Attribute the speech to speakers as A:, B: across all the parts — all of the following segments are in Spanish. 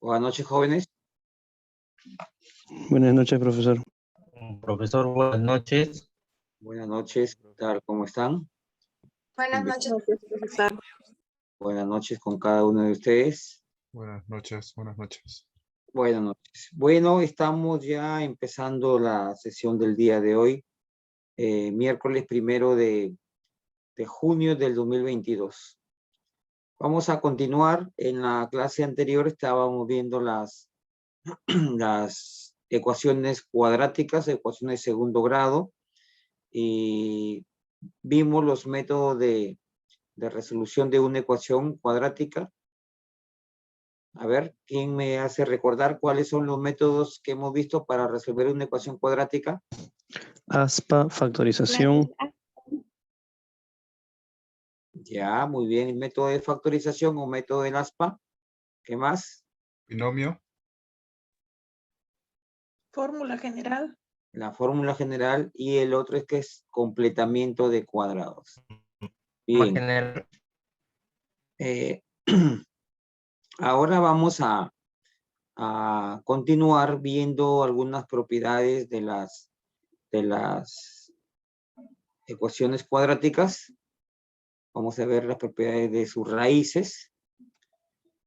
A: Buenas noches, jóvenes.
B: Buenas noches, profesor.
C: Profesor, buenas noches.
A: Buenas noches, ¿qué tal? ¿Cómo están?
D: Buenas noches, profesor.
A: Buenas noches con cada uno de ustedes.
E: Buenas noches, buenas noches.
A: Buenas noches. Bueno, estamos ya empezando la sesión del día de hoy, miércoles 1 de junio del 2022. Vamos a continuar. En la clase anterior estábamos viendo las ecuaciones cuadráticas, ecuaciones de segundo grado, y vimos los métodos de resolución de una ecuación cuadrática. A ver, ¿quién me hace recordar cuáles son los métodos que hemos visto para resolver una ecuación cuadrática?
B: Aspa, factorización.
A: Ya, muy bien. El método de factorización o método del aspa. ¿Qué más?
E: Binomio.
D: Fórmula general.
A: La fórmula general, y el otro es que es completamiento de cuadrados. Bien. Ahora vamos a continuar viendo algunas propiedades de las ecuaciones cuadráticas. Vamos a ver las propiedades de sus raíces.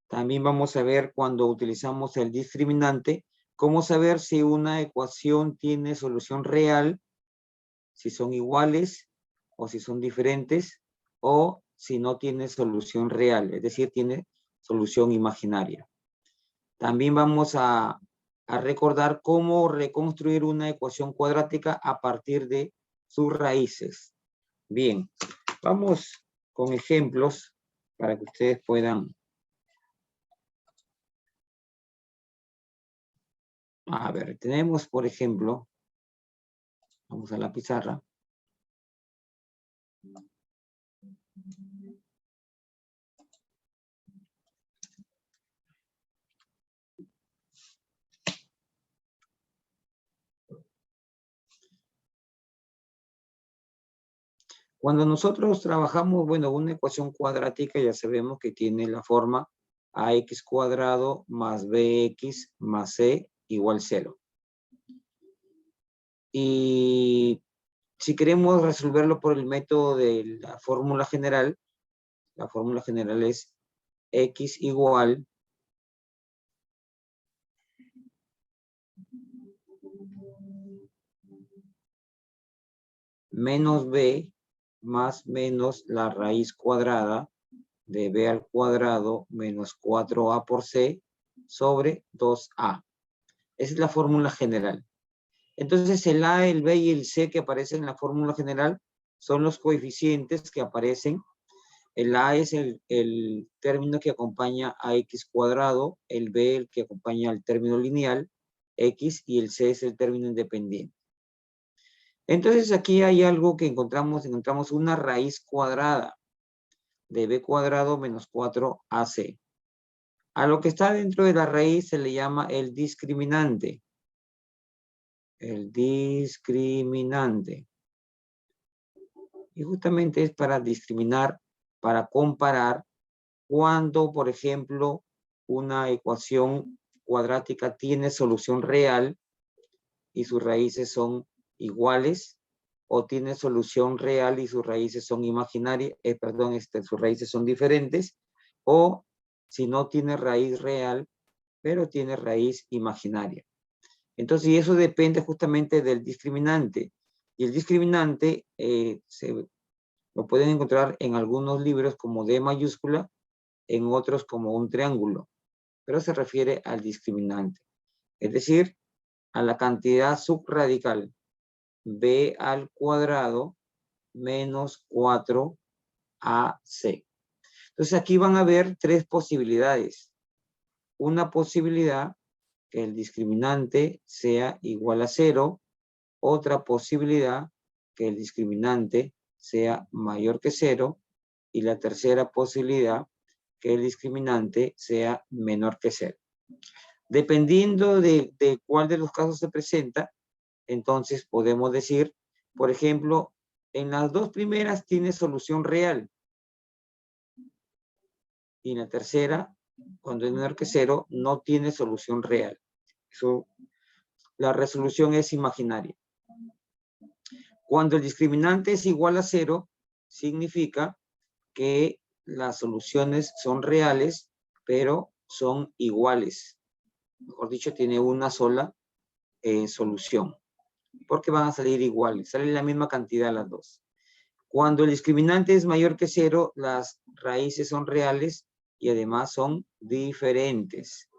A: También vamos a ver, cuando utilizamos el discriminante, cómo saber si una ecuación tiene solución real, si son iguales o si son diferentes, o si no tiene solución real, es decir, tiene solución imaginaria. También vamos a recordar cómo reconstruir una ecuación cuadrática a partir de sus raíces. Bien, vamos con ejemplos para que ustedes puedan. A ver, tenemos, por ejemplo, vamos a la pizarra. Cuando nosotros trabajamos, bueno, una ecuación cuadrática, ya sabemos que tiene la forma ax cuadrado más bx más c igual 0. Y si queremos resolverlo por el método de la fórmula general es x igual menos b más menos la raíz cuadrada de b al cuadrado menos 4a por c sobre 2a. Esa es la fórmula general. Entonces el a, el b y el c que aparecen en la fórmula general son los coeficientes que aparecen. El a es el término que acompaña a x cuadrado, el b el que acompaña al término lineal, x, y el c es el término independiente. Entonces aquí hay algo que encontramos una raíz cuadrada de b cuadrado menos 4ac. A lo que está dentro de la raíz se le llama el discriminante. El discriminante. Y justamente es para discriminar, para comparar cuando, por ejemplo, una ecuación cuadrática tiene solución real y sus raíces son iguales, o tiene solución real y sus raíces son imaginarias, sus raíces son diferentes, o si no tiene raíz real, pero tiene raíz imaginaria. Entonces, y eso depende justamente del discriminante. Y el discriminante lo pueden encontrar en algunos libros como D mayúscula, en otros como un triángulo, pero se refiere al discriminante. Es decir, a la cantidad subradical b al cuadrado menos 4ac. Entonces aquí van a ver tres posibilidades. Una posibilidad, que el discriminante sea igual a 0. Otra posibilidad, que el discriminante sea mayor que 0. Y la tercera posibilidad, que el discriminante sea menor que 0. Dependiendo de cuál de los casos se presenta, entonces podemos decir, por ejemplo, en las dos primeras tiene solución real. Y en la tercera cuando es menor que 0, no tiene solución real. La resolución es imaginaria. Cuando el discriminante es igual a 0, significa que las soluciones son reales, pero son iguales. Mejor dicho, tiene una sola solución, porque van a salir iguales, salen la misma cantidad las dos. Cuando el discriminante es mayor que 0, las raíces son reales y además son diferentes.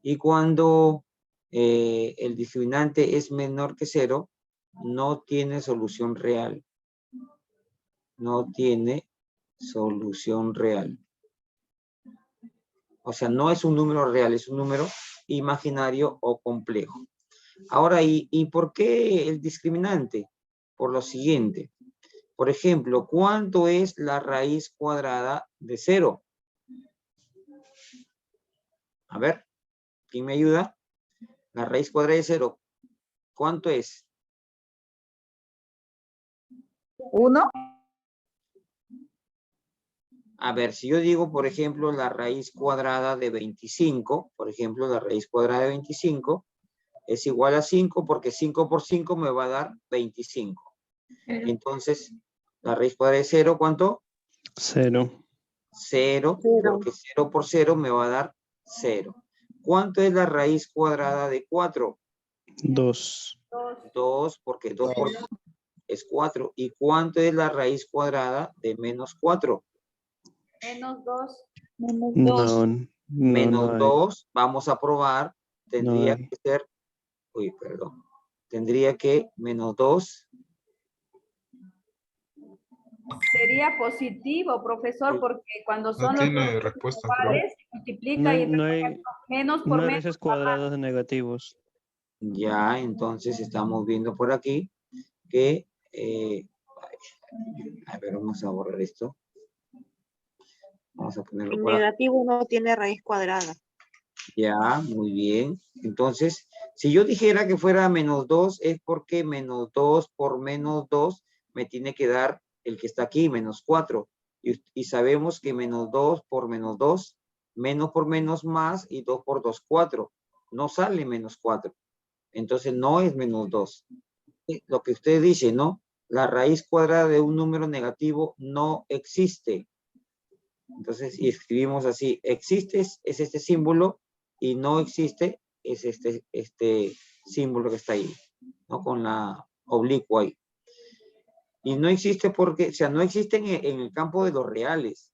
A: Y cuando el discriminante es menor que 0, no tiene solución real. No tiene solución real. O sea, no es un número real, es un número imaginario o complejo. Ahora, ¿y por qué el discriminante? Por lo siguiente. Por ejemplo, ¿cuánto es la raíz cuadrada de 0? A ver, ¿quién me ayuda? La raíz cuadrada de 0, ¿cuánto es?
F: 1.
A: A ver, si yo digo, por ejemplo, la raíz cuadrada de 25, por ejemplo, la raíz cuadrada de 25 es igual a 5 porque 5 por 5 me va a dar 25. Entonces, la raíz cuadrada de 0, ¿cuánto?
B: 0.
A: 0, porque 0 por 0 me va a dar 0. ¿Cuánto es la raíz cuadrada de 4?
B: 2.
A: 2, porque 2 por 2 es 4. ¿Y cuánto es la raíz cuadrada de menos 4?
F: Menos 2.
B: No,
A: Menos
B: hay.
A: 2, vamos a probar,
B: No
A: tendría
B: hay.
A: que ser, perdón, tendría que menos 2.
F: Sería positivo, profesor, porque cuando
E: No
F: son los dos
E: tiene respuesta, creo.
F: iguales, se multiplica y
B: No hay,
F: menos
B: no
F: por
B: hay
F: menos.
B: raíces cuadradas de negativos.
A: Ya, entonces estamos viendo por aquí que, a ver, vamos a borrar esto. Vamos a ponerlo
D: El
A: por acá.
D: negativo no tiene raíz cuadrada.
A: Ya, muy bien. Entonces, si yo dijera que fuera menos 2, es porque menos 2 por menos 2 me tiene que dar el que está aquí, menos 4. Y sabemos que menos 2 por menos 2, menos por menos más, y 2 por 2, 4. No sale menos 4. Entonces, no es menos 2. Lo que usted dice, ¿no? La raíz cuadrada de un número negativo no existe. Entonces, y escribimos así, existe es este símbolo y no existe es este símbolo que está ahí, ¿no? Con la oblicua ahí. Y no existe porque, o sea, no existe en el campo de los reales,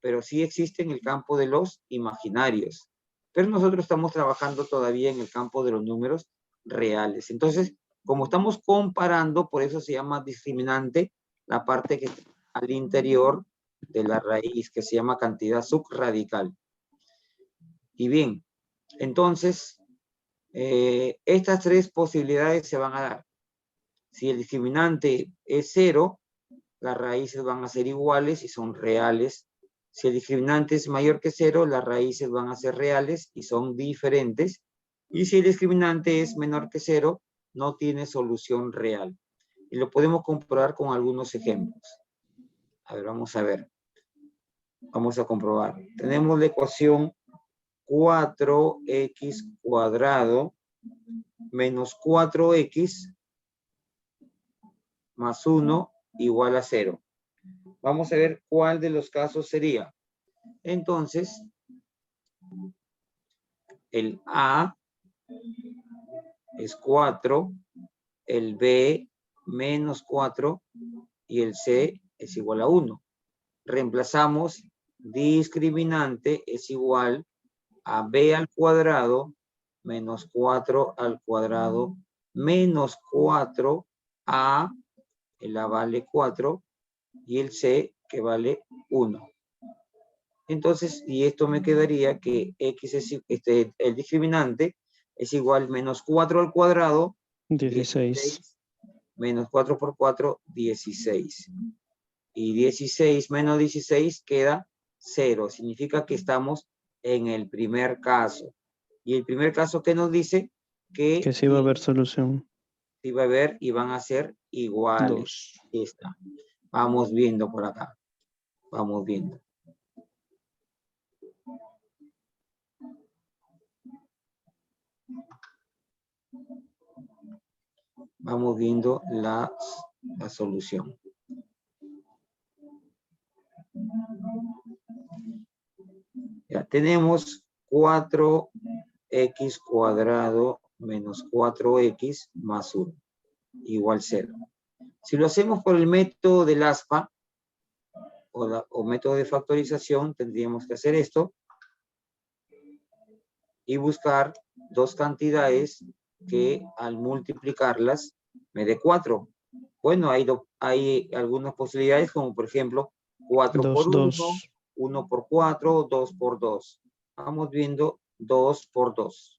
A: pero sí existe en el campo de los imaginarios. Pero nosotros estamos trabajando todavía en el campo de los números reales. Entonces, como estamos comparando, por eso se llama discriminante la parte que está al interior de la raíz, que se llama cantidad subradical. Y bien, entonces, estas tres posibilidades se van a dar. Si el discriminante es 0, las raíces van a ser iguales y son reales. Si el discriminante es mayor que 0, las raíces van a ser reales y son diferentes. Y si el discriminante es menor que 0, no tiene solución real. Y lo podemos comprobar con algunos ejemplos. A ver, vamos a ver. Vamos a comprobar. Tenemos la ecuación 4x cuadrado menos 4x más 1 igual a 0. Vamos a ver cuál de los casos sería. Entonces, el A es 4, el B menos 4 y el C es igual a 1. Reemplazamos discriminante es igual a B al cuadrado menos 4 al cuadrado menos 4A, el A vale 4 y el C que vale 1. Entonces, y esto me quedaría que X es el discriminante es igual menos 4 al cuadrado
B: 16.
A: Menos 4 por 4, 16. Y 16 menos 16 queda 0. Significa que estamos en el primer caso. Y el primer caso que nos dice que
B: sí va a haber solución.
A: sí va a haber y van a ser iguales.
B: 2.
A: Ahí está. Vamos viendo por acá. Vamos viendo. Vamos viendo la solución. Ya tenemos 4x cuadrado menos 4x más 1 igual 0. Si lo hacemos por el método del ASPA o método de factorización, tendríamos que hacer esto y buscar dos cantidades que al multiplicarlas me dé 4. Bueno, hay algunas posibilidades, como por ejemplo 4 por 1, 1 por 4, 2 por 2. Vamos viendo 2 por 2.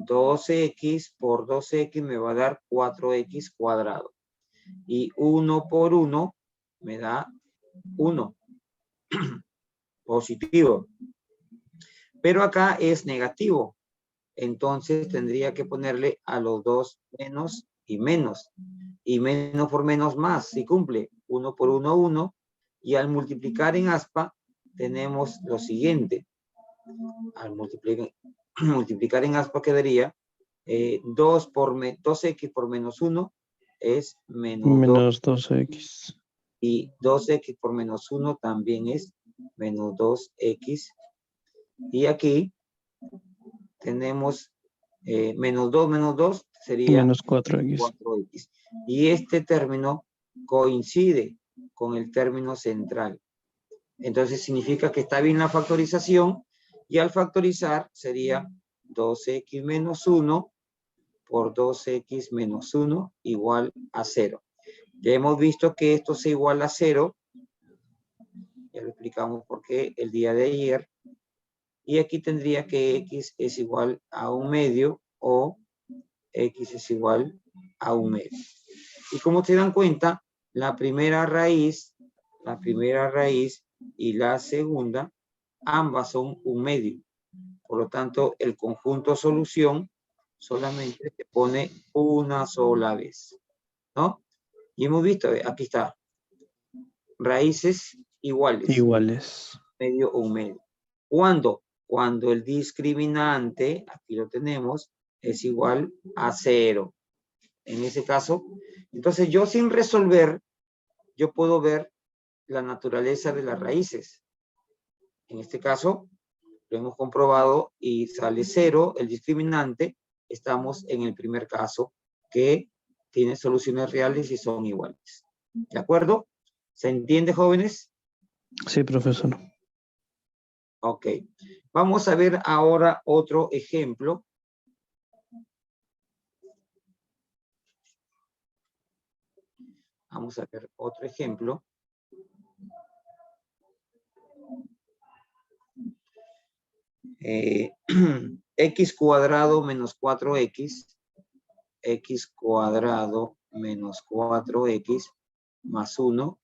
A: (2x por 2x me va a dar 4x cuadrado. Y 1 por 1 me da 1. Positivo. Pero acá es negativo. Entonces tendría que ponerle a los dos menos y menos. Y menos por menos más. Si cumple 1 por 1, 1. Y al multiplicar en aspa tenemos lo siguiente. Al multiplicar en aspa quedaría 2x por menos 1 es menos
B: 2x.
A: Y 2x por menos 1 también es menos 2x. Y aquí tenemos menos 2 sería
B: Menos 4x.
A: 4x. Y este término coincide con el término central. Entonces significa que está bien la factorización. Y al factorizar sería 2x menos 1 por 2x menos 1 igual a 0. Ya hemos visto que esto se iguala a 0. Ya lo explicamos por qué el día de ayer. Y aquí tendría que x es igual a 1 medio o x es igual a 1 medio. Y como se dan cuenta, la primera raíz y la segunda, ambas son 1 medio. Por lo tanto, el conjunto solución solamente se pone una sola vez, ¿no? Y hemos visto, aquí está, raíces iguales.
B: Iguales.
A: Medio o 1 medio. ¿Cuándo? Cuando el discriminante, aquí lo tenemos, es igual a 0. En ese caso, entonces yo sin resolver, yo puedo ver la naturaleza de las raíces. En este caso, lo hemos comprobado y sale 0, el discriminante. Estamos en el primer caso que tiene soluciones reales y son iguales. ¿De acuerdo? ¿Se entiende, jóvenes?
B: Sí, profesor.
A: Ok. Vamos a ver ahora otro ejemplo. Vamos a ver otro ejemplo. X cuadrado menos 4x. X cuadrado menos 4x más 1.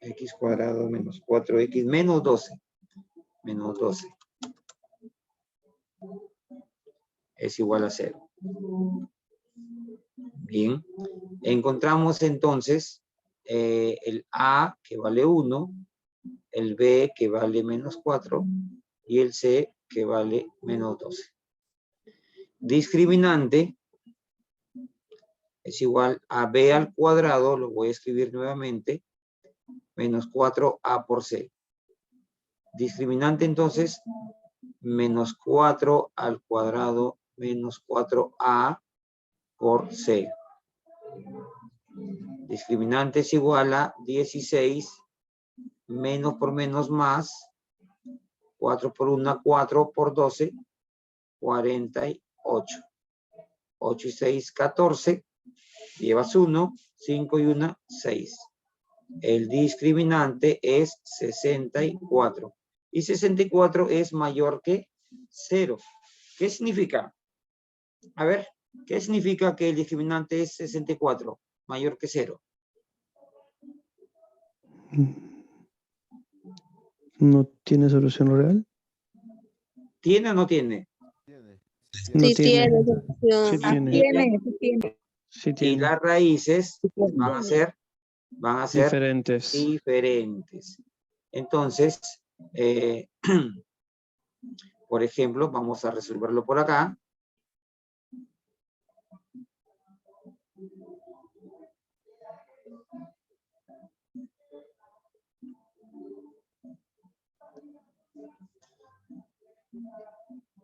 A: X cuadrado menos 4x menos 12. Menos 12. Es igual a 0. Bien. Encontramos entonces el A que vale 1, el B que vale menos 4 y el C que vale menos 12. Discriminante es igual a B al cuadrado, lo voy a escribir nuevamente, menos 4A por C. Discriminante entonces, menos 4 al cuadrado menos 4A por C. Discriminante es igual a 16 menos por menos más, 4 por 1, 4 por 12, 48. 8 y 6, 14. Llevas 1, 5 y 1, 6. El discriminante es 64. Y 64 es mayor que 0. ¿Qué significa? A ver, ¿qué significa que el discriminante es 64? Mayor que 0.
B: ¿No tiene solución real?
A: ¿Tiene o no tiene?
B: No
G: Sí tiene
B: Sí
G: solución.
B: tiene.
F: Tiene, sí tiene.
B: Sí
A: Y
B: tiene.
A: las raíces van a ser van a ser
B: Diferentes.
A: diferentes. Entonces, por ejemplo, vamos a resolverlo por acá.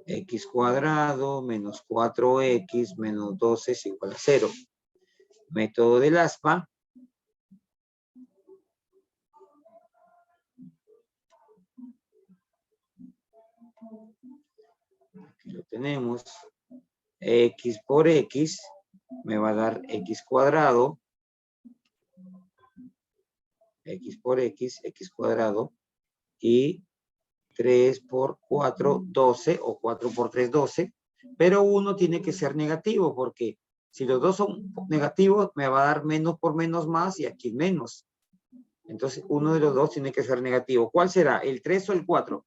A: X cuadrado menos 4x menos 12 es igual a 0. Método del aspa. Aquí lo tenemos. X por x me va a dar x cuadrado. X por x cuadrado. Y 3 por 4, 12, o 4 por 3, 12. Pero uno tiene que ser negativo, porque si los dos son negativos, me va a dar menos por menos más, y aquí menos. Entonces, uno de los dos tiene que ser negativo. ¿Cuál será? ¿El 3 o el 4?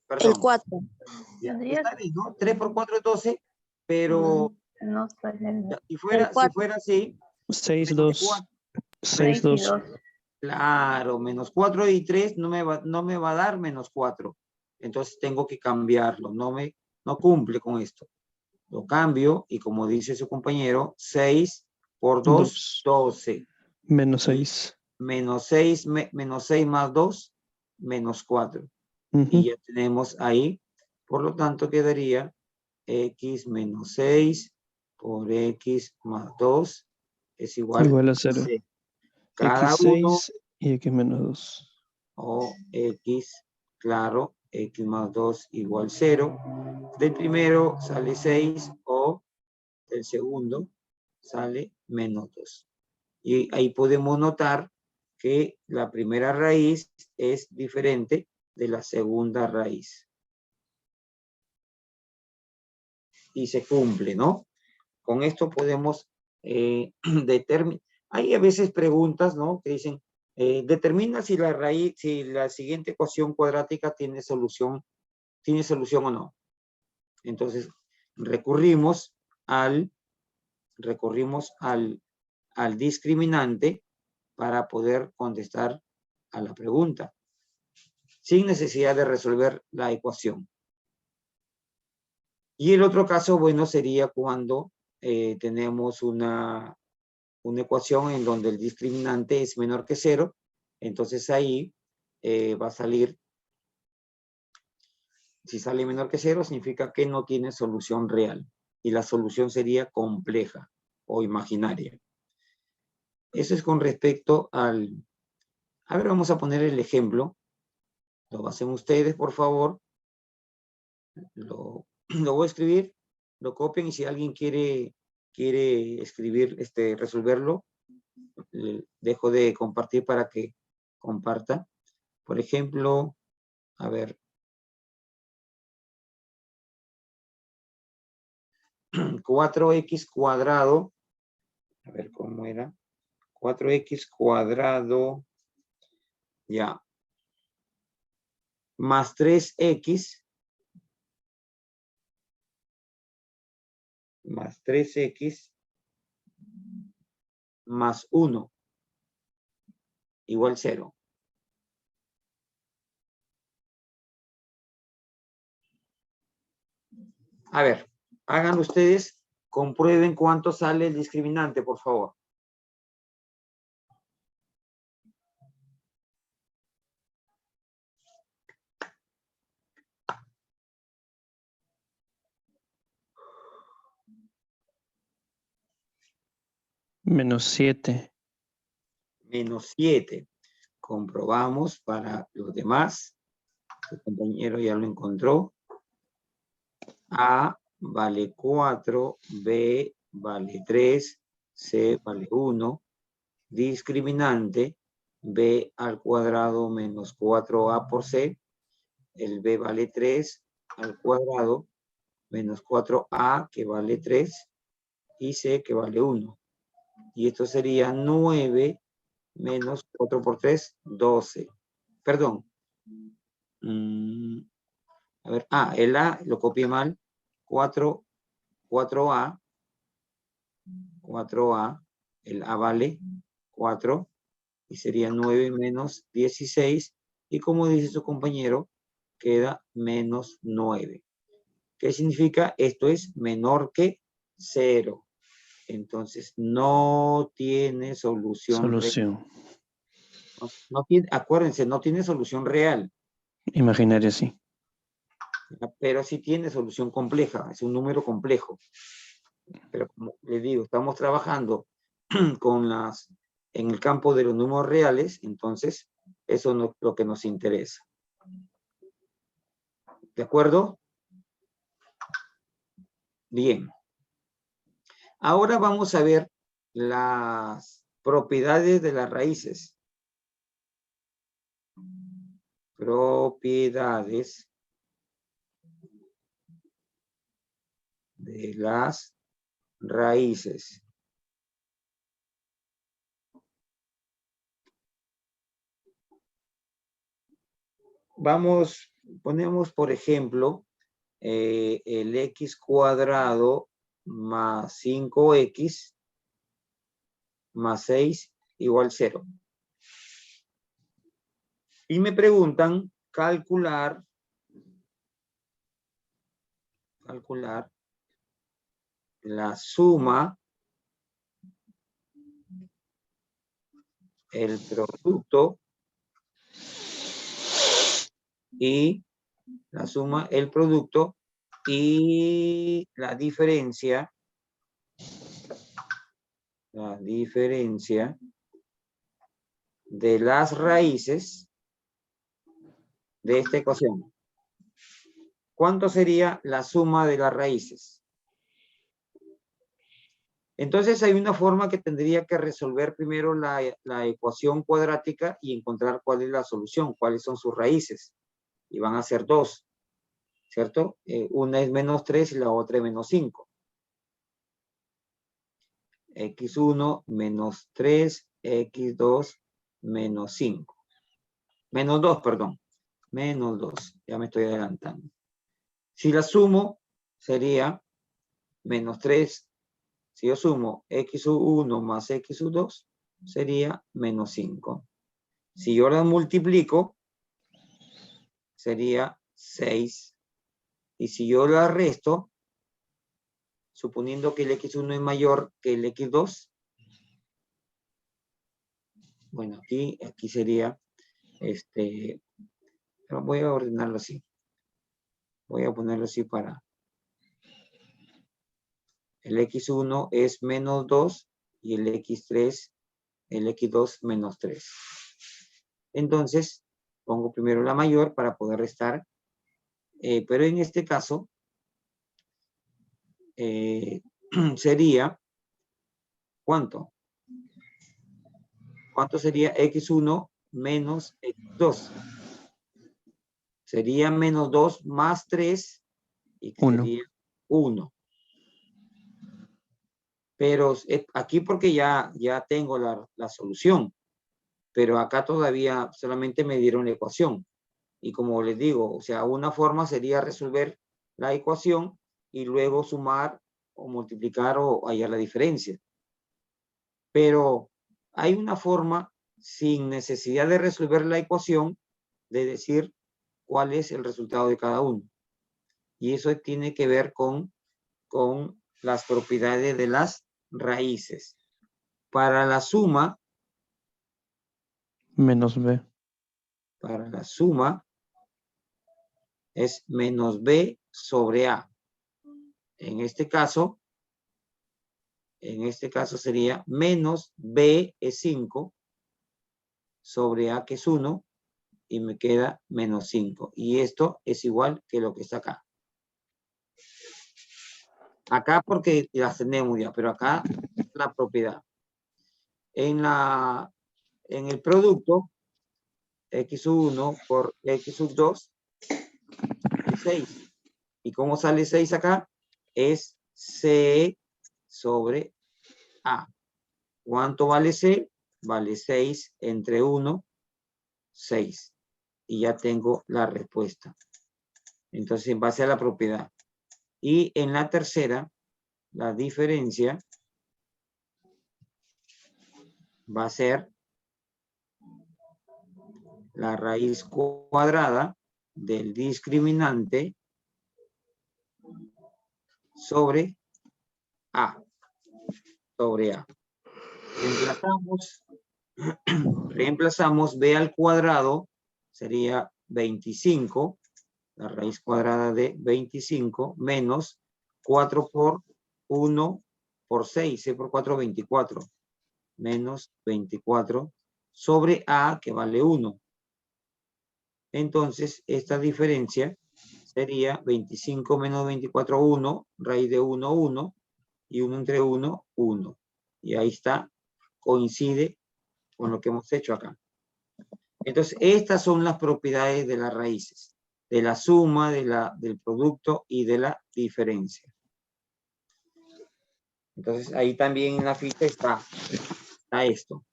A: Perdón.
D: El 4.
A: Ya, está bien, ¿no? 3 por 4 es 12, pero
F: No sé.
A: ya, si fuera así,
B: 6,
A: menos
B: 2.
A: 4,
B: 6, 2.
A: claro, menos 4 y 3 no me va a dar menos 4. Entonces tengo que cambiarlo. No cumple con esto. Lo cambio y, como dice su compañero, 6 por 2, 12.
B: Menos 6.
A: Menos 6 más 2, menos 4. Y ya tenemos ahí. Por lo tanto, quedaría x menos 6 por x más 2 es igual
B: a 0.
A: Cada
B: X6
A: uno,
B: y x menos 2.
A: o x, claro, x más 2 igual 0. Del primero sale 6, o del segundo sale menos 2. Y ahí podemos notar que la primera raíz es diferente de la segunda raíz. Y se cumple, ¿no? Con esto podemos determinar. Hay a veces preguntas, ¿no? Que dicen, determina si la siguiente ecuación cuadrática tiene solución o no. Entonces, recurrimos al discriminante para poder contestar a la pregunta, sin necesidad de resolver la ecuación. Y el otro caso, bueno, sería cuando tenemos una ecuación en donde el discriminante es menor que 0. Entonces ahí va a salir, si sale menor que 0, significa que no tiene solución real. Y la solución sería compleja o imaginaria. Eso es con respecto al... A ver, vamos a poner el ejemplo. Lo hacen ustedes, por favor. Lo voy a escribir, lo copian, y si alguien quiere escribir, resolverlo, dejo de compartir para que comparta. Por ejemplo, a ver. 4x cuadrado. A ver cómo era. 4x cuadrado. Ya. Más 3x. Más 3x. Más 1. Igual 0. A ver, hagan ustedes, comprueben cuánto sale el discriminante, por favor.
B: Menos 7.
A: Menos 7. Comprobamos para los demás. El compañero ya lo encontró. A vale 4, B vale 3, C vale 1. Discriminante, B al cuadrado menos 4A por C. El B vale 3 al cuadrado menos 4A, que vale 3, y C, que vale 1. Y esto sería 9 menos 4 por 3, 12. Perdón. A ver, el A lo copié mal. 4A El A vale 4 y sería 9 menos 16. Y como dice su compañero, queda menos 9. ¿Qué significa? Esto es menor que 0. Entonces, no tiene solución real.
B: Solución.
A: No tiene, acuérdense, no tiene solución real,
B: Imaginaria, sí.
A: pero sí tiene solución compleja. Es un número complejo. Pero como les digo, estamos trabajando con en el campo de los números reales, entonces eso no es lo que nos interesa. ¿De acuerdo? Bien. Ahora vamos a ver las propiedades de las raíces. Propiedades de las raíces. Ponemos por ejemplo el x cuadrado más 5x más 6 igual 0. Y me preguntan calcular la suma, el producto y la suma, el producto y la diferencia de las raíces de esta ecuación. ¿Cuánto sería la suma de las raíces? Entonces hay una forma que tendría que resolver primero la ecuación cuadrática y encontrar cuál es la solución, cuáles son sus raíces. Y van a ser dos, ¿cierto? Una es menos 3 y la otra es menos 5. x1 menos 3, x2 menos 5. Menos 2, perdón. Menos 2. Ya me estoy adelantando. Si la sumo, sería menos 3. Si yo sumo x1 más x2, sería menos 5. Si yo la multiplico, sería 6. Y si yo la resto, suponiendo que el x1 es mayor que el x2, bueno, aquí sería, pero voy a ordenarlo así. Voy a ponerlo así para... El x1 es menos 2 y el x3, el x2 menos 3. Entonces, pongo primero la mayor para poder restar. Pero en este caso, sería, ¿cuánto? ¿Cuánto sería x1 menos x2? Sería menos 2 más 3 y sería 1. Pero aquí porque ya tengo la solución, pero acá todavía solamente me dieron la ecuación. Y como les digo, o sea, una forma sería resolver la ecuación y luego sumar o multiplicar o hallar la diferencia. Pero hay una forma sin necesidad de resolver la ecuación de decir cuál es el resultado de cada uno. Y eso tiene que ver con las propiedades de las raíces. Para la suma,
B: Menos b.
A: para la suma es menos b sobre a. En este caso sería menos b es 5 sobre a que es 1 y me queda menos 5. Y esto es igual que lo que está acá. Acá porque las tenemos ya, pero acá la propiedad. En el producto, x1 por x2 es 6. ¿Y cómo sale 6 acá? Es c sobre a. ¿Cuánto vale c? Vale 6 entre 1, 6. Y ya tengo la respuesta. Entonces, en base a la propiedad. Y en la tercera, la diferencia va a ser la raíz cuadrada del discriminante sobre A. Sobre A. Reemplazamos B al cuadrado, sería 25, la raíz cuadrada de 25, menos 4 por 1 por 6, 6 por 4, 24, menos 24, sobre A, que vale 1. Entonces, esta diferencia sería 25 menos 24, 1, raíz de 1, 1, y 1 entre 1, 1. Y ahí está, coincide con lo que hemos hecho acá. Entonces, estas son las propiedades de las raíces, de la suma, del producto y de la diferencia. Entonces, ahí también en la ficha está esto.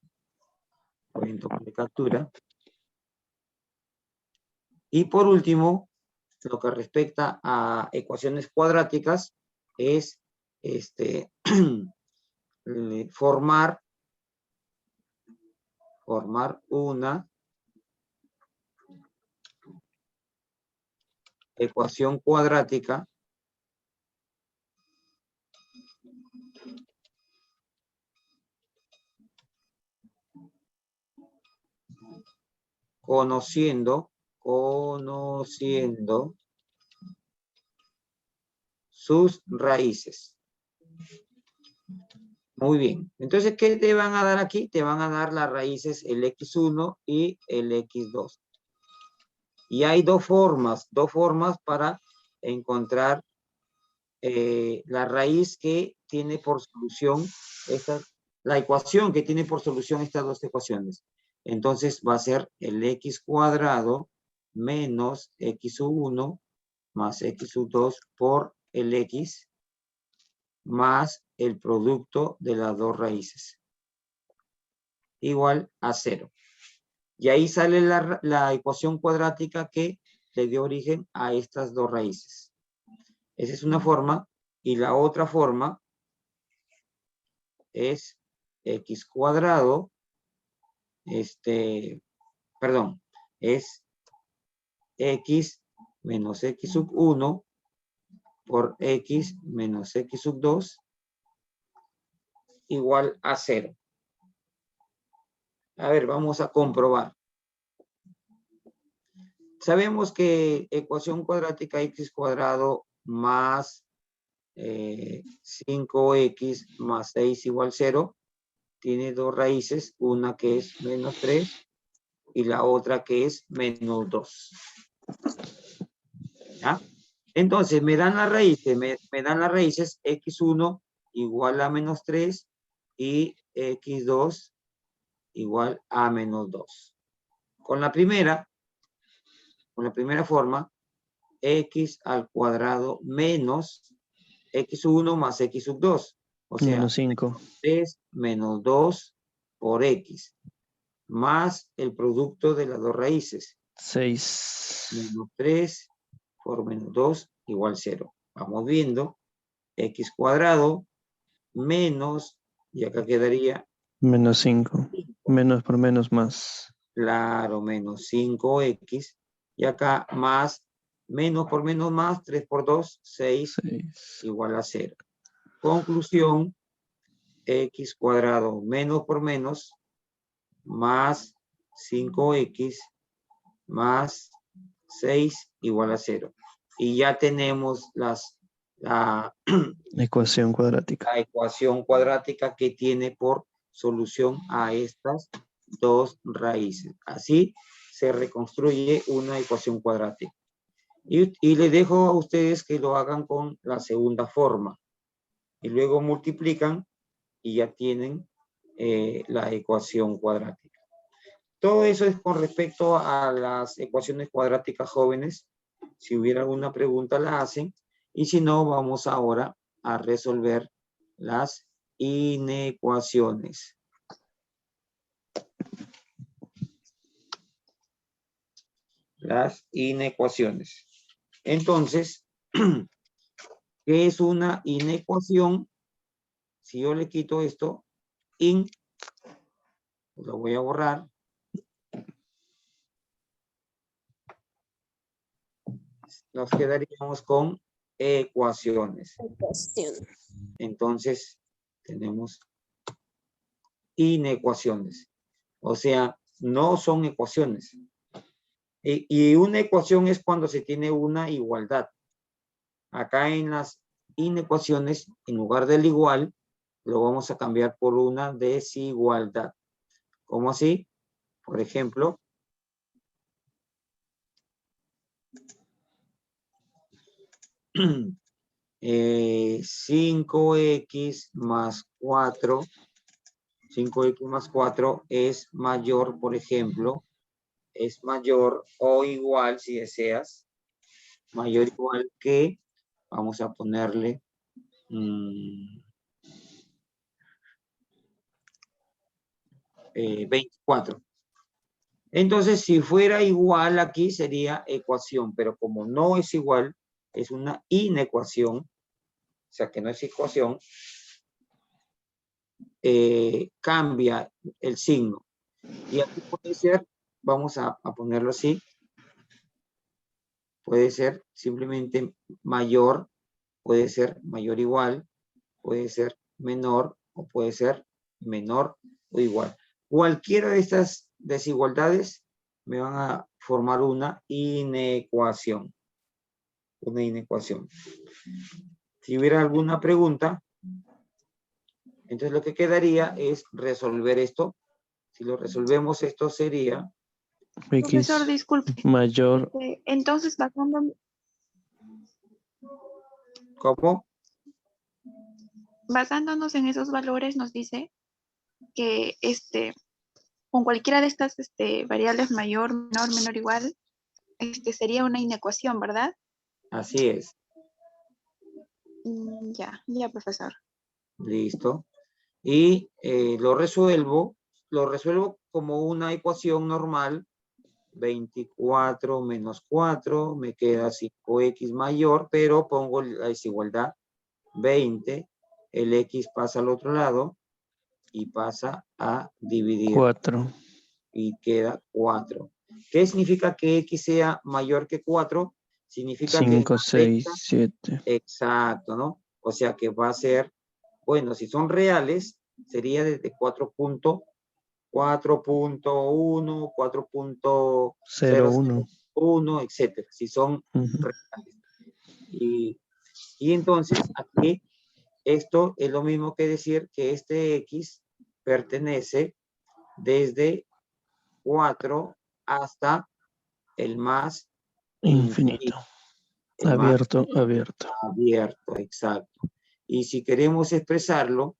A: Pueden tomar captura. Y por último, lo que respecta a ecuaciones cuadráticas es formar una ecuación cuadrática conociendo sus raíces. Muy bien. Entonces, ¿qué te van a dar aquí? Te van a dar las raíces, el x1 y el x2. Y hay dos formas para encontrar la raíz que tiene por solución la ecuación que tiene por solución estas dos ecuaciones. Entonces va a ser el x cuadrado menos x1 más x2 por el x más el producto de las dos raíces. Igual a 0. Y ahí sale la ecuación cuadrática que le dio origen a estas dos raíces. Esa es una forma. Y la otra forma es x cuadrado, es x menos x sub 1 por x menos x sub 2 igual a 0. A ver, vamos a comprobar. Sabemos que ecuación cuadrática x cuadrado más 5x más 6 igual 0 tiene dos raíces, una que es menos 3 y la otra que es menos 2. ¿Ya? Entonces me dan las raíces, me dan las raíces x1 igual a menos 3 y x2 igual a menos 2. Con la primera forma, x al cuadrado menos x1 más x sub 2. O sea,
B: menos 5.
A: 3 menos 2 por x, más el producto de las dos raíces.
B: 6.
A: Menos 3 por menos 2 igual 0. Vamos viendo, x cuadrado menos, y acá quedaría
B: Menos 5. Menos por menos más.
A: claro, menos 5x, y acá más, menos por menos más, 3 por 2, 6,
B: 6.
A: igual a 0. Conclusión, x cuadrado menos por menos, más 5x, más 6, igual a 0. Y ya tenemos la
B: Ecuación cuadrática.
A: ecuación cuadrática que tiene por solución a estas dos raíces. Así se reconstruye una ecuación cuadrática. Y les dejo a ustedes que lo hagan con la segunda forma. Y luego multiplican y ya tienen la ecuación cuadrática. Todo eso es con respecto a las ecuaciones cuadráticas jóvenes. Si hubiera alguna pregunta la hacen. Y si no, vamos ahora a resolver las inecuaciones. Las inecuaciones. Entonces, ¿qué es una inecuación? Si yo le quito esto, Lo voy a borrar. Nos quedaríamos con ecuaciones. Entonces, tenemos inecuaciones. O sea, no son ecuaciones. Y una ecuación es cuando se tiene una igualdad. Acá en las inecuaciones, en lugar del igual, lo vamos a cambiar por una desigualdad. ¿Cómo así? Por ejemplo, eh, 5x más 4, 5x más 4 es mayor, por ejemplo, es mayor o igual, si deseas, mayor o igual que, vamos a ponerle, 24. Entonces, si fuera igual aquí sería ecuación, pero como no es igual, es una inecuación, o sea que no es ecuación, cambia el signo. Y aquí puede ser, vamos a ponerlo así, puede ser simplemente mayor, puede ser mayor igual, puede ser menor o puede ser menor o igual. Cualquiera de estas desigualdades me van a formar una inecuación. Una inecuación. Si hubiera alguna pregunta, entonces lo que quedaría es resolver esto. Si lo resolvemos, esto sería...
B: X
D: Profesor, disculpe.
B: mayor,
D: Entonces,
A: ¿Cómo?
D: basándonos en esos valores, nos dice que con cualquiera de estas variables mayor, menor, igual, sería una inecuación, ¿verdad?
A: Así es.
D: Ya, profesor.
A: Listo. Y lo resuelvo como una ecuación normal. 24 menos 4, me queda 5x mayor, pero pongo la desigualdad 20, el x pasa al otro lado y pasa a dividir
B: 4.
A: y queda 4. ¿Qué significa que x sea mayor que 4? Significa que
B: 5, 6, 7.
A: exacto, ¿no? O sea que va a ser, bueno, si son reales, sería desde 4.4.1, 4.01,
B: 01.
A: etcétera, si son reales. Y entonces aquí esto es lo mismo que decir que este x pertenece desde 4 hasta el más
B: Infinito.
A: el más
B: Abierto.
A: abierto, exacto. Y si queremos expresarlo,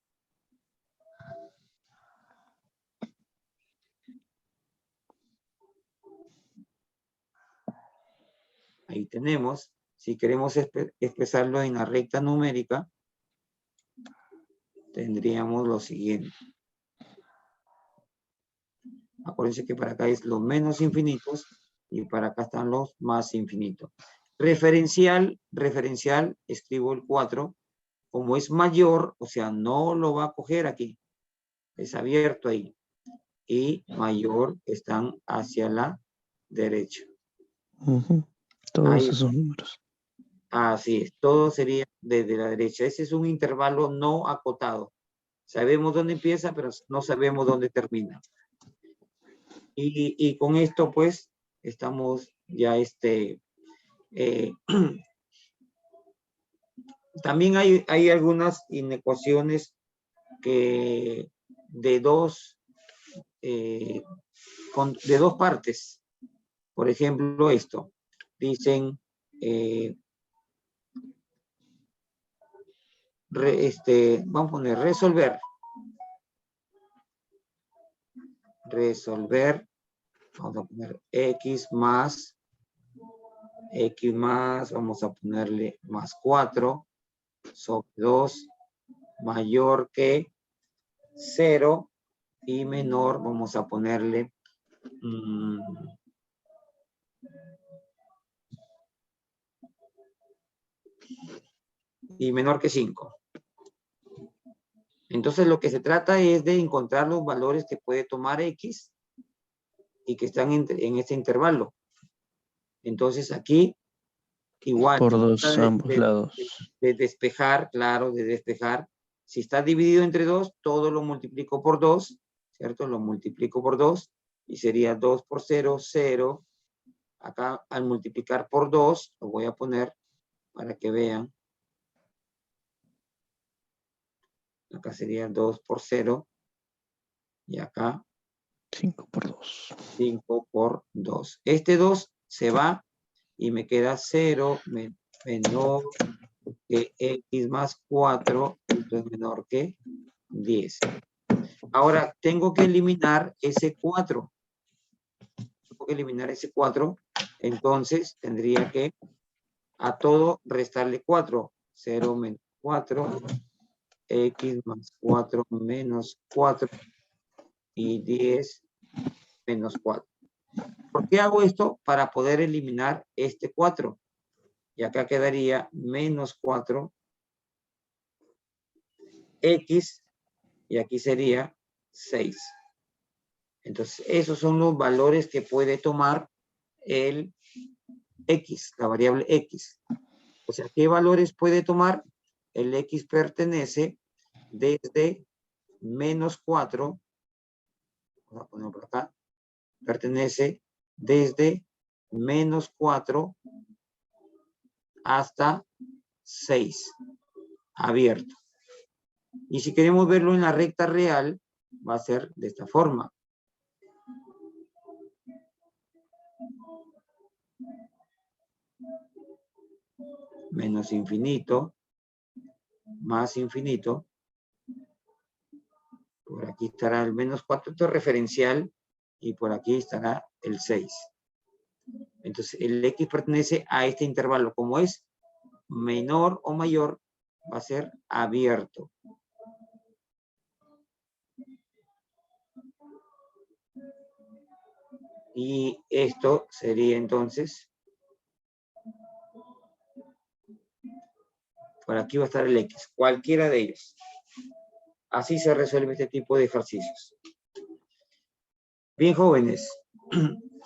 A: ahí tenemos, si queremos expresarlo en la recta numérica, tendríamos lo siguiente. Acuérdense que para acá es los menos infinitos y para acá están los más infinitos. Referencial, escribo el 4. Como es mayor, o sea, no lo va a coger aquí. Es abierto ahí. Y mayor están hacia la derecha.
B: Todos
A: Ahí.
B: esos números.
A: Así es, todo sería desde la derecha. Ese es un intervalo no acotado. Sabemos dónde empieza, pero no sabemos dónde termina. Y con esto, pues, estamos ya también hay algunas inecuaciones que de dos partes. Por ejemplo, esto. Dicen vamos a poner resolver. Vamos a poner x más, vamos a ponerle más 4 sobre 2 mayor que 0 y menor, vamos a ponerle y menor que 5. Entonces lo que se trata es de encontrar los valores que puede tomar X y que están en este intervalo. Entonces aquí igual.
B: Por
A: se
B: dos
A: trata de-
B: ambos
A: de-
B: lados.
A: de despejar, claro, de despejar. Si está dividido entre 2, todo lo multiplico por 2, ¿cierto? Lo multiplico por 2 y sería 2 por 0, 0. Acá al multiplicar por 2, lo voy a poner para que vean. Acá sería 2 por 0 y acá
B: 5 por 2.
A: 5 por 2. Este 2 se va y me queda 0 menor que X más 4, esto es menor que 10. Ahora, tengo que eliminar ese 4. Tengo que eliminar ese 4. Entonces, tendría que a todo restarle 4. 0 menos 4. X más 4 menos 4. Y 10 menos 4. ¿Por qué hago esto? Para poder eliminar este 4. Y acá quedaría menos 4. X. Y aquí sería 6. Entonces, esos son los valores que puede tomar el X, la variable X. O sea, ¿qué valores puede tomar? El X pertenece desde menos 4, vamos a ponerlo por acá, pertenece desde menos 4 hasta 6, abierto. Y si queremos verlo en la recta real, va a ser de esta forma. Menos infinito, más infinito. Por aquí estará el menos 4, esto es referencial, y por aquí estará el 6. Entonces, el X pertenece a este intervalo. Como es menor o mayor, va a ser abierto. Y esto sería entonces, por aquí va a estar el X, cualquiera de ellos. Así se resuelve este tipo de ejercicios. Bien, jóvenes,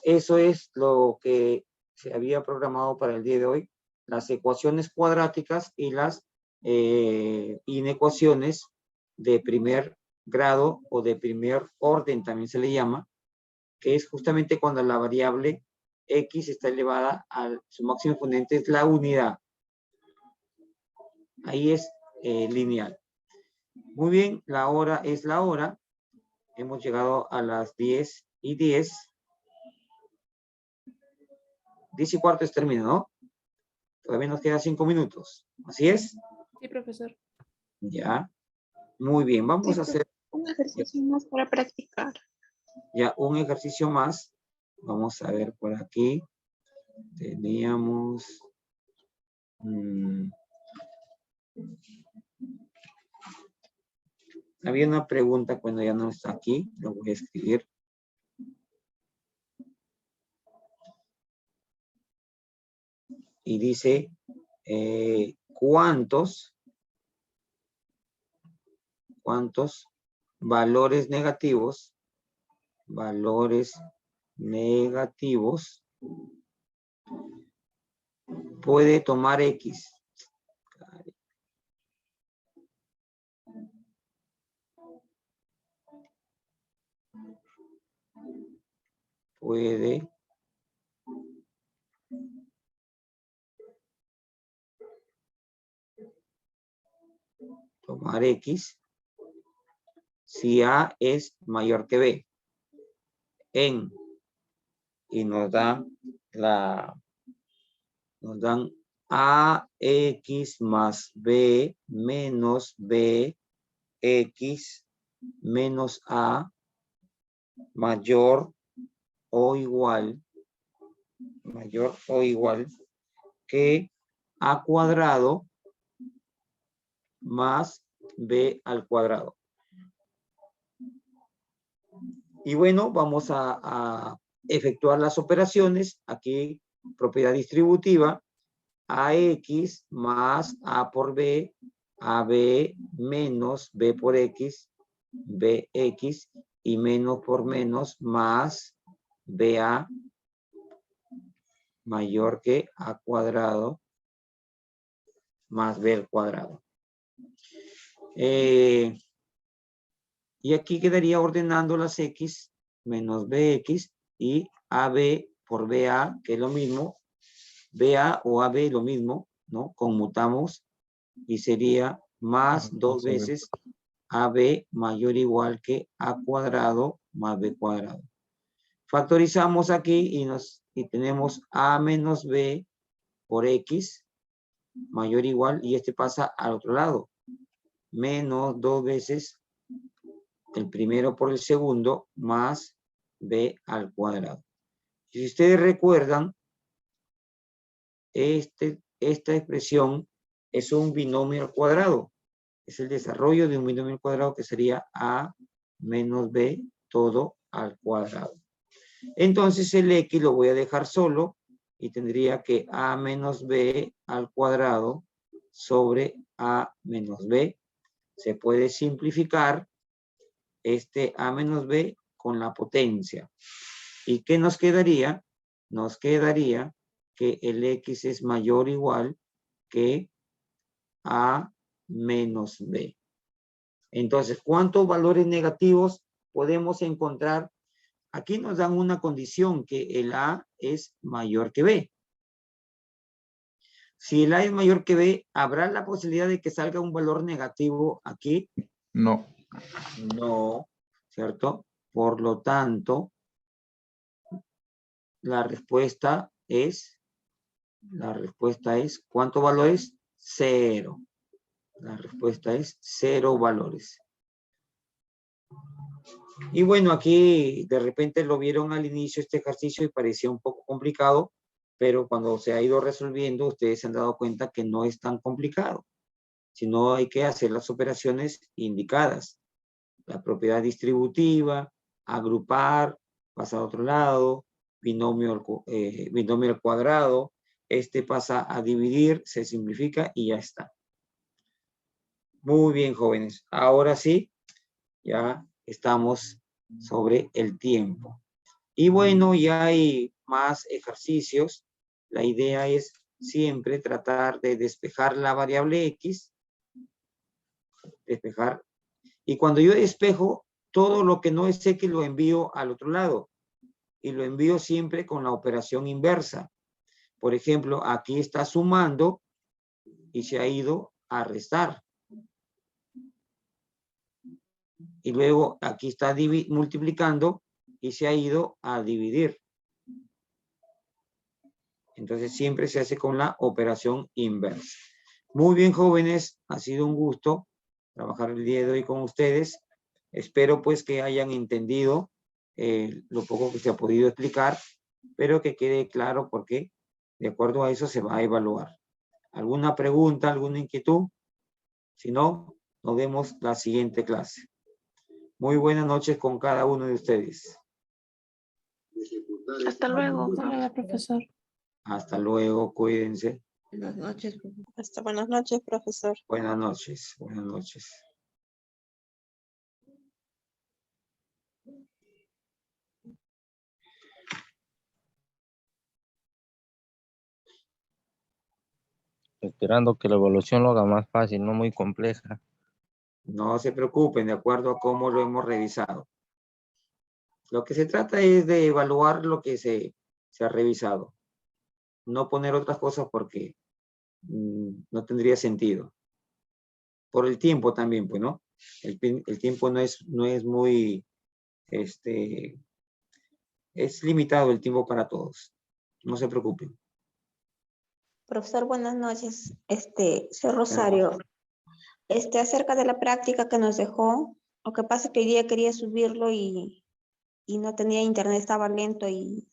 A: eso es lo que se había programado para el día de hoy. Las ecuaciones cuadráticas y las inecuaciones de primer grado o de primer orden, también se le llama, que es justamente cuando la variable X está elevada a su máximo exponente, es la unidad. Ahí es lineal. Muy bien, la hora es la hora. Hemos llegado a las 10:10. 10:15 es término, ¿no? Todavía nos quedan 5 minutos. ¿Así es?
G: Sí, profesor.
A: Ya. Muy bien, vamos a hacer
D: Un ejercicio más para practicar.
A: ya un ejercicio más. Vamos a ver por aquí. Teníamos... había una pregunta cuando ya no está aquí. Lo voy a escribir. Y dice, ¿cuántos valores negativos puede tomar X? Puede tomar X si A es mayor que B. Y nos dan AX más B menos BX menos A mayor o igual que A cuadrado más B al cuadrado. Y bueno, vamos a efectuar las operaciones. Aquí, propiedad distributiva. AX más A por B AB menos B por X, BX, y menos por menos más BA mayor que A cuadrado más B al cuadrado. Y aquí quedaría ordenando las X menos BX y AB por BA, que es lo mismo. BA o AB lo mismo, ¿no? Conmutamos y sería más 2 veces AB mayor o igual que A cuadrado más B cuadrado. Factorizamos aquí y tenemos A menos B por X mayor o igual, y este pasa al otro lado. Menos 2 veces el primero por el segundo más B al cuadrado. Si ustedes recuerdan, esta expresión es un binomio al cuadrado. Es el desarrollo de un binomio al cuadrado que sería A menos B todo al cuadrado. Entonces el X lo voy a dejar solo y tendría que A menos B al cuadrado sobre A menos B. Se puede simplificar este A menos B con la potencia. ¿Y qué nos quedaría? Nos quedaría que el X es mayor o igual que A menos B. Entonces, ¿cuántos valores negativos podemos encontrar? Aquí nos dan una condición, que el A es mayor que B. Si el A es mayor que B, ¿habrá la posibilidad de que salga un valor negativo aquí?
E: No.
A: No, ¿cierto? Por lo tanto, la respuesta es, ¿cuántos valores? 0. La respuesta es 0 valores. Y bueno, aquí de repente lo vieron al inicio este ejercicio y parecía un poco complicado, pero cuando se ha ido resolviendo, ustedes se han dado cuenta que no es tan complicado, sino hay que hacer las operaciones indicadas. La propiedad distributiva, agrupar, pasar a otro lado, binomio al cuadrado, este pasa a dividir, se simplifica y ya está. Muy bien, jóvenes. Ahora sí, ya estamos sobre el tiempo. Y bueno, ya hay más ejercicios. La idea es siempre tratar de despejar la variable X. Despejar. Y cuando yo despejo, todo lo que no es X lo envío al otro lado. Y lo envío siempre con la operación inversa. Por ejemplo, aquí está sumando y se ha ido a restar. Y luego aquí está multiplicando y se ha ido a dividir. Entonces siempre se hace con la operación inversa. Muy bien, jóvenes, ha sido un gusto trabajar el día de hoy con ustedes. Espero pues que hayan entendido lo poco que se ha podido explicar, pero que quede claro porque de acuerdo a eso se va a evaluar. ¿Alguna pregunta, alguna inquietud? Si no, nos vemos la siguiente clase. Muy buenas noches con cada uno de ustedes.
D: Hasta luego.
G: Hola, profesor.
A: Hasta luego, cuídense.
G: Buenas noches. Hasta buenas noches, profesor.
A: Buenas noches, buenas noches.
C: Esperando que la evaluación lo haga más fácil, no muy compleja.
A: No se preocupen, de acuerdo a cómo lo hemos revisado. Lo que se trata es de evaluar lo que se ha revisado. No poner otras cosas porque no tendría sentido. Por el tiempo también, pues, ¿no? El tiempo no es muy, es limitado el tiempo para todos. No se preocupen.
G: Profesor, buenas noches. Soy Rosario. Acerca de la práctica que nos dejó, lo que pasa es que hoy día quería subirlo y no tenía internet, estaba lento y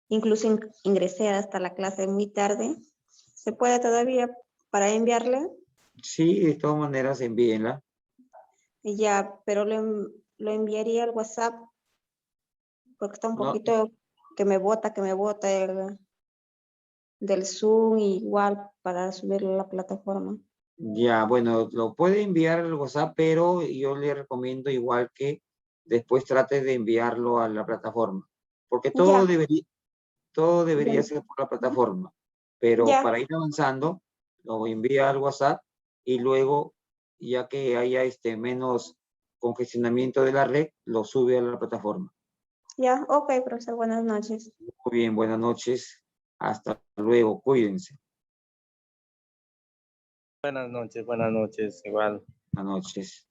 G: incluso ingresé hasta la clase muy tarde. ¿Se puede todavía para enviarle?
A: Sí, de todas maneras envíenla.
G: Ya, pero lo enviaría al WhatsApp porque está un poquito que me bota del Zoom, igual para subirlo a la plataforma.
A: Ya, bueno, lo puede enviar al WhatsApp, pero yo le recomiendo igual que después trate de enviarlo a la plataforma, porque
G: Ya,
A: todo debería
G: bien.
A: ser por la plataforma, pero
G: Ya,
A: para ir avanzando, lo envía al WhatsApp y luego, ya que haya menos congestionamiento de la red, lo sube a la plataforma.
G: ya, ok, profesor, buenas noches.
A: Muy bien, buenas noches. Hasta luego, cuídense.
C: Buenas noches, igual.
A: Buenas noches.